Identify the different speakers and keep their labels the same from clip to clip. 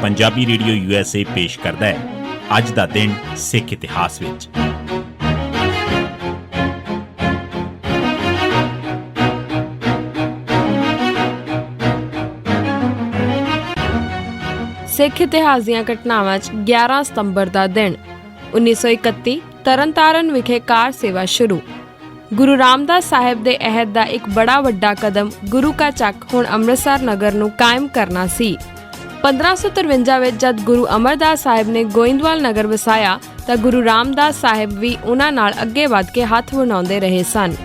Speaker 1: Punjabi radio USA पेश करता है अज दा दिन सिख इतिहास विच।
Speaker 2: सिख इतिहास दीआं घटनावां 'च 11 सतंबर का दिन 1931 तरनतारन विखे कार सेवा शुरू। गुरु रामदास साहिब दे अहद का एक बड़ा वड्डा कदम गुरु का चक हुण अमृतसर नगर नूं कायम करना सी। 1553 विच जद गुरु अमरदास साहिब ने गोइंदवाल नगर वसाया तां गुरु रामदास साहिब भी उन्हां नाल अगे वध के हथ वणाउंदे रहे सन।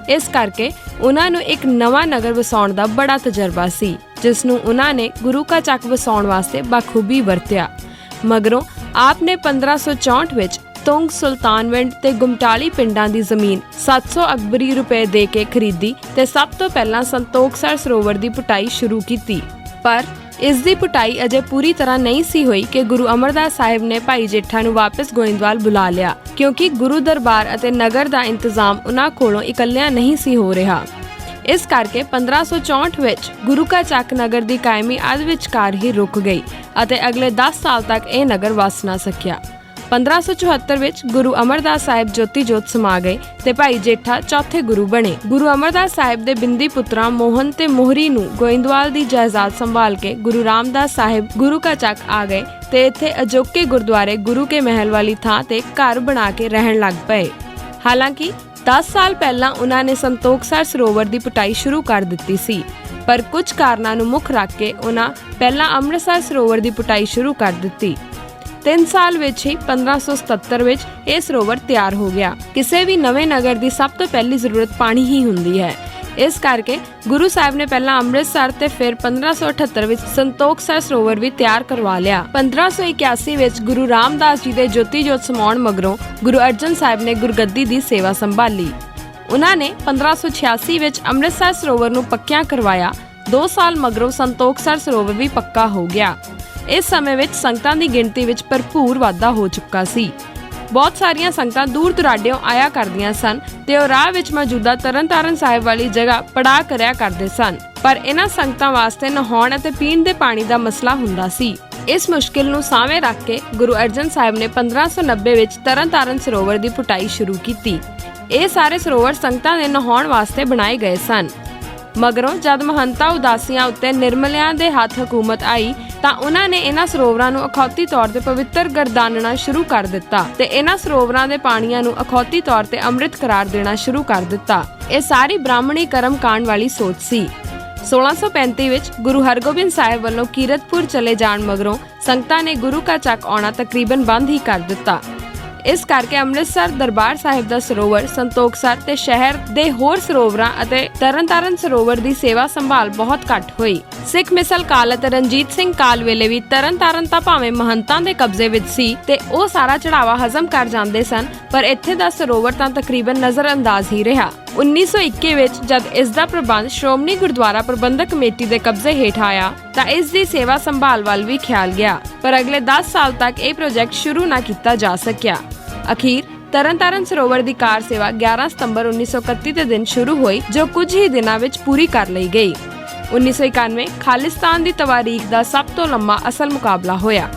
Speaker 2: इस करके उन्हां नूं एक नवां नगर वसाउण दा बड़ा तजर्बा सी, जिस नूं उन्हां ने गुरु का चक वसाउण वास्ते बखूबी वरतिया। मगरों आपने 1564 विच तुंग सुल्तानविंड ते गुमटाली पिंडां दी जमीन 700 अकबरी रुपए दे के खरीदी ते सब तो पहला संतोखसर सरोवर दी पुटाई शुरू की। पर इस दी पुटाई अजे पूरी तरह नहीं सी हुई कि गुरु अमरदास साहिब ने भाई जेठा नूं वापस गोइंदवाल बुला लिया, क्योंकि गुरु दरबार अते नगर दा इंतजाम उन्हां कोलों इकल्लियां नहीं सी हो रहा। इस करके 1564 विच गुरु का चक नगर दी कायमी अध विचकार ही रुक गई अते अगले 10 साल तक यह नगर वस ना सकिया। 1574 विच गुरु अमरदास साहिब ज्योति जोत समा गए ते भाई जेठा चौथे गुरु बने। गुरु अमरदास साहिब दे बिंदी पुत्रा मोहन ते मोहरी नूं गोइंदवाल दी जायदाद संभाल के गुरु रामदास साहिब गुरु का चक आ गए ते इत्थे अजोके गुरुद्वारे गुरु के महल वाली थां ते घर बना के रहन लग पए। हालांकि 10 साल पहला उन्होंने संतोखसर सरोवर की पुटाई शुरू कर दी सी, पर कुछ कारणों नूं मुख रख के उन्होंने पहला अमृतसर सरोवर की पुटाई शुरू कर दी। 3 साल विच ही 1577 विच यह सरोवर तैयार हो गया। किसी भी नवे नगर की सब तो पहली जरूरत पानी ही हुंदी है। इस करके गुरु साहिब ने पहला अमृतसर ते फिर 1578 विच संतोखसर सरोवर भी तैयार करवा लिया। 1581 विच गुरु रामदास जी दे ज्योति जोत समाउण मगरों गुरु अर्जन साहिब ने गुरगद्दी दी सेवा संभाली। उन्होंने 1586 विच अमृतसर सरोवर नूं पक्कियां करवाया। 2 साल मगरों संतोखसर सरोवर भी पक्का हो गया। इस समय विच संगतां दी गिणती विच भरपूर वाधा हो चुका सी। बहुत सारियां संगतां दूर दुराडियों आया करदियां सन ते ओ राह विच मौजूदा तरनतारन साहिब वाली जगह पड़ा करया करदे सन, पर इन्हां संगतां वास्ते नहाउण अते पीण दे पानी दा मसला हुंदा सी। इस मुश्किल नूं साਵੇਂ रख के गुरु अर्जन साहिब ने 1590 विच तरनतारन सरोवर दी पुटाई शुरू कीती। ਇਹ ਸਾਰੇ ਸਰੋਵਰ ਸੰਗਤਾਂ ਦੇ ਨਹਾਉਣ ਵਾਸਤੇ ਬਣਾਏ ਗਏ ਸਨ। ਮਗਰੋਂ ਜਦ ਮਹੰਤਾ ਉਦਾਸੀਆਂ ਉੱਤੇ ਨਿਰਮਲਿਆਂ ਦੇ ਹੱਥ ਹਕੂਮਤ ਆਈ ਤਾਂ ਉਹਨਾਂ ਨੇ ਇਹਨਾਂ ਸਰੋਵਰਾਂ ਨੂੰ ਅਖੌਤੀ ਤੌਰ ਤੇ ਪਵਿੱਤਰ ਗਰਦਾਨਣਾ ਸ਼ੁਰੂ ਕਰ ਦਿੱਤਾ ਤੇ ਇਹਨਾਂ ਸਰੋਵਰਾਂ ਦੇ ਪਾਣੀਆਂ ਨੂੰ ਅਖੌਤੀ ਤੌਰ ਤੇ ਅੰਮ੍ਰਿਤ ਕਰਾਰ ਦੇਣਾ ਸ਼ੁਰੂ ਕਰ ਦਿੱਤਾ। ਇਹ ਸਾਰੀ ਬ੍ਰਾਹਮਣੀ ਕਰਮ ਕਾਂਡ ਵਾਲੀ ਸੋਚ ਸੀ। 1635 ਵਿੱਚ ਗੁਰੂ ਹਰਗੋਬਿੰਦ ਸਾਹਿਬ ਵੱਲੋਂ ਕੀਰਤਪੁਰ ਚਲੇ ਜਾਣ ਮਗਰੋਂ ਸੰਗਤਾਂ ਨੇ ਗੁਰੂ ਕਾ ਚੱਕ ਆਉਣਾ ਤਕਰੀਬਨ ਬੰਦ ਹੀ ਕਰ ਦਿੱਤਾ। ਇਸ ਕਰਕੇ ਅੰਮ੍ਰਿਤਸਰ ਦਰਬਾਰ ਸਾਹਿਬ ਦਾ ਸਰੋਵਰ, ਸੰਤੋਖਸਰ ਤੇ ਸ਼ਹਿਰ ਦੇ ਹੋਰ ਸਰੋਵਰਾਂ ਅਤੇ ਤਰਨਤਾਰਨ ਸਰੋਵਰ ਦੀ ਸੇਵਾ ਸੰਭਾਲ ਬਹੁਤ ਘੱਟ ਹੋਈ। ਸਿੱਖ ਮਿਸਲ ਕਾਲ ਅਤੇ ਰਣਜੀਤ ਸਿੰਘ ਕਾਲ ਵੇਲੇ ਵੀ ਤਰਨਤਾਰਨ ਤਾਂ ਭਾਵੇਂ ਮਹੰਤਾਂ ਦੇ ਕਬਜ਼ੇ ਵਿੱਚ ਸੀ ਤੇ ਉਹ ਸਾਰਾ ਚੜਾਵਾ ਹਜ਼ਮ ਕਰ ਜਾਂਦੇ ਸਨ, ਪਰ ਇੱਥੇ ਦਾ ਸਰੋਵਰ ਤਾਂ ਤਕਰੀਬਨ ਨਜ਼ਰਅੰਦਾਜ਼ ਹੀ ਰਿਹਾ। 1921 ਵਿੱਚ ਜਦ ਇਸ ਦਾ ਪ੍ਰਬੰਧ ਸ਼੍ਰੋਮਣੀ ਗੁਰਦੁਆਰਾ ਪ੍ਰਬੰਧਕ ਕਮੇਟੀ ਦੇ ਕਬਜ਼ੇ ਹੇਠ ਆਇਆ ਤਾਂ ਇਸ ਦੀ ਸੇਵਾ ਸੰਭਾਲ ਵੱਲ ਵੀ ਖਿਆਲ ਗਿਆ, ਪਰ ਅਗਲੇ 10 ਸਾਲ ਤੱਕ ਇਹ ਪ੍ਰੋਜੈਕਟ ਸ਼ੁਰੂ ਨਾ ਕੀਤਾ ਜਾ ਸਕਿਆ। ਅਖੀਰ ਤਰਨਤਾਰਨ ਸਰੋਵਰ ਦੀ ਕਾਰ ਸੇਵਾ 11 ਸਤੰਬਰ 1931 ਦੇ ਦਿਨ ਸ਼ੁਰੂ ਹੋਈ, ਜੋ ਕੁਝ ਹੀ ਦਿਨਾਂ ਵਿੱਚ ਪੂਰੀ ਕਰ ਲਈ ਗਈ। 1991 ਖਾਲਿਸਤਾਨ ਦੀ ਤਵਾਰੀਖ ਦਾ ਸਭ ਤੋਂ ਲੰਮਾ ਅਸਲ ਮੁਕਾਬਲਾ ਹੋਇਆ।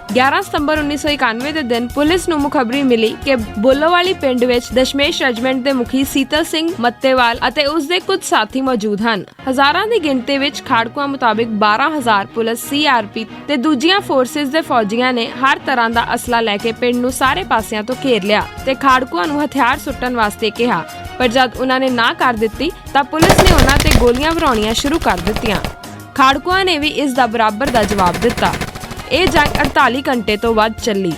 Speaker 2: 11 ਸਤੰਬਰ 1991 ਦੇ ਦਿਨ ਪੁਲਿਸ ਨੂੰ ਮੁਖਬਰੀ ਮਿਲੀ ਕਿ ਬੋਲੋਵਾਲੀ ਪਿੰਡ ਵਿੱਚ ਦਸ਼ਮੇਸ਼ ਰੈਜੀਮੈਂਟ ਦੇ ਮੁਖੀ ਸੀਤਲ ਸਿੰਘ ਮੱਤੇਵਾਲ ਅਤੇ ਉਸ ਦੇ ਕੁਝ ਸਾਥੀ ਮੌਜੂਦ ਹਨ। ਹਜ਼ਾਰਾਂ ਦੀ ਗਿਣਤੀ ਵਿੱਚ ਖਾੜਕੂਆਂ ਮੁਤਾਬਿਕ 12,000 ਪੁਲਿਸ, CRP ਤੇ ਦੂਜੀਆਂ ਫੋਰਸਿਸ ਦੇ ਫੌਜੀਆਂ ਨੇ ਹਰ ਤਰ੍ਹਾਂ ਦਾ ਅਸਲਾ ਲੈ ਕੇ ਪਿੰਡ ਨੂੰ ਸਾਰੇ ਪਾਸਿਆਂ ਤੋਂ ਘੇਰ ਲਿਆ ਤੇ ਖਾੜਕੂਆਂ ਨੂੰ ਹਥਿਆਰ ਸੁੱਟਣ ਵਾਸਤੇ ਕਿਹਾ, ਪਰ ਜਦ ਉਹਨਾਂ ਨੇ ਨਾ ਕਰ ਦਿੱਤੀ ਤਾਂ ਪੁਲਿਸ ਨੇ ਉਹਨਾਂ ਤੇ ਗੋਲੀਆਂ ਵਰਾਉਣੀਆਂ ਸ਼ੁਰੂ ਕਰ ਦਿੱਤੀਆਂ। ਖਾੜਕੂਆਂ ਨੇ ਵੀ ਇਸ ਦਾ ਬਰਾਬਰ ਦਾ ਜਵਾਬ ਦਿੱਤਾ। ਇਹ ਜੰਗ 48 ਘੰਟੇ ਤੋਂ ਵੱਧ ਚੱਲੀ।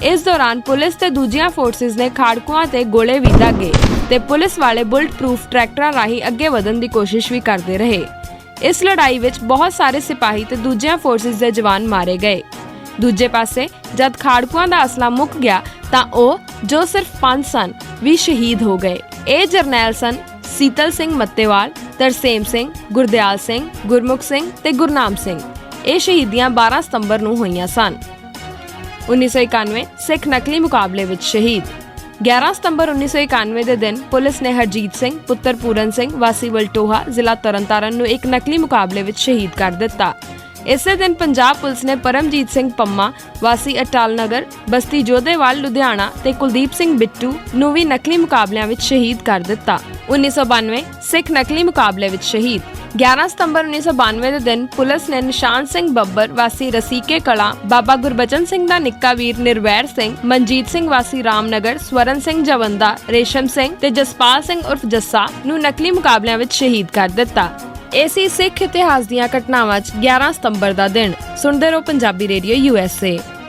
Speaker 2: ਇਸ ਦੌਰਾਨ ਪੁਲਿਸ ਤੇ ਦੂਜੀਆਂ ਫੋਰਸਿਸ ਨੇ ਖਾੜਕੂਆਂ ਤੇ ਗੋਲੇ ਵੀ ਦਾਗੇ ਤੇ ਪੁਲਿਸ ਵਾਲੇ ਬੁਲਟ ਪ੍ਰੂਫ ਟਰੈਕਟਰਾਂ ਰਾਹੀਂ ਅੱਗੇ ਵਧਣ ਦੀ ਕੋਸ਼ਿਸ਼ ਵੀ ਕਰਦੇ ਰਹੇ। ਇਸ ਲੜਾਈ ਵਿੱਚ ਬਹੁਤ ਸਾਰੇ ਸਿਪਾਹੀ ਤੇ ਦੂਜੀਆਂ ਫੋਰਸਿਸ ਦੇ ਜਵਾਨ ਮਾਰੇ ਗਏ। ਦੂਜੇ ਪਾਸੇ ਜਦ ਖਾੜਕੂਆਂ ਦਾ ਅਸਲਾ ਮੁੱਕ ਗਿਆ ਤਾਂ ਉਹ, ਜੋ ਸਿਰਫ 5 ਸਨ, ਵੀ ਸ਼ਹੀਦ ਹੋ ਗਏ। ਇਹ ਜਰਨੈਲ ਸਨ ਸੀਤਲ ਸਿੰਘ ਮੱਤੇਵਾਲ, ਤਰਸੇਮ ਸਿੰਘ, ਗੁਰਦਿਆਲ ਸਿੰਘ, ਗੁਰਮੁਖ ਸਿੰਘ ਤੇ ਗੁਰਨਾਮ ਸਿੰਘ। ਇਹ ਸ਼ਹੀਦੀਆਂ 12 ਸਤੰਬਰ ਨੂੰ ਹੋਈਆਂ ਸਨ। 1991 ਸਿੱਖ ਨਕਲੀ ਮੁਕਾਬਲੇ ਵਿੱਚ ਸ਼ਹੀਦ। 11 ਸਤੰਬਰ 1991 ਦੇ ਦਿਨ ਪੁਲਿਸ ਨੇ ਹਰਜੀਤ ਸਿੰਘ ਪੁੱਤਰ ਪੂਰਨ ਸਿੰਘ ਵਾਸੀ ਵਲਟੋਹਾ ਜ਼ਿਲ੍ਹਾ ਤਰਨਤਾਰਨ ਨੂੰ ਇੱਕ ਨਕਲੀ ਮੁਕਾਬਲੇ ਵਿੱਚ ਸ਼ਹੀਦ ਕਰ ਦਿੱਤਾ। ਇਸੇ ਦਿਨ ਪੰਜਾਬ ਪੁਲਿਸ ਨੇ ਪਰਮਜੀਤ ਸਿੰਘ ਪੰਮਾ ਵਾਸੀ ਅਟਾਲ ਨਗਰ ਬਸਤੀ ਜੋਧੇਵਾਲ ਲੁਧਿਆਣਾ ਤੇ ਕੁਲਦੀਪ ਸਿੰਘ ਬਿੱਟੂ ਨੂੰ ਵੀ ਨਕਲੀ ਮੁਕਾਬਲਿਆਂ ਵਿੱਚ ਸ਼ਹੀਦ ਕਰ ਦਿੱਤਾ। 1992 ਸਿੱਖ ਨਕਲੀ ਮੁਕਾਬਲੇ ਵਿੱਚ ਸ਼ਹੀਦ। 11 ਸਤੰਬਰ 1992 ਦੇ ਦਿਨ ਪੁਲਿਸ ਨੇ ਨਿਸ਼ਾਨ ਸਿੰਘ ਬੱਬਰ ਵਾਸੀ ਰਸੀਕੇ ਕਲਾਂ, ਬਾਬਾ ਗੁਰਬਚਨ ਸਿੰਘ ਦਾ ਨਿੱਕਾ ਵੀਰ ਨਿਰਵੈਰ ਸਿੰਘ, ਮਨਜੀਤ ਸਿੰਘ ਵਾਸੀ ਰਾਮਨਗਰ, ਸਵਰਨ ਸਿੰਘ ਜਵੰਦਾ, ਰੇਸ਼ਮ ਸਿੰਘ ਤੇ ਜਸਪਾਲ ਸਿੰਘ ਉਰਫ ਜੱਸਾ ਨੂੰ ਨਕਲੀ ਮੁਕਾਬਲਿਆਂ ਵਿੱਚ ਸ਼ਹੀਦ ਕਰ ਦਿੱਤਾ। ਇਹ ਸੀ ਸਿੱਖ ਇਤਿਹਾਸ ਦੀਆਂ ਘਟਨਾਵਾਂ 'ਚ 11 ਸਤੰਬਰ ਦਾ ਦਿਨ। ਸੁਣਦੇ ਰਹੋ ਪੰਜਾਬੀ ਰੇਡੀਓ USA।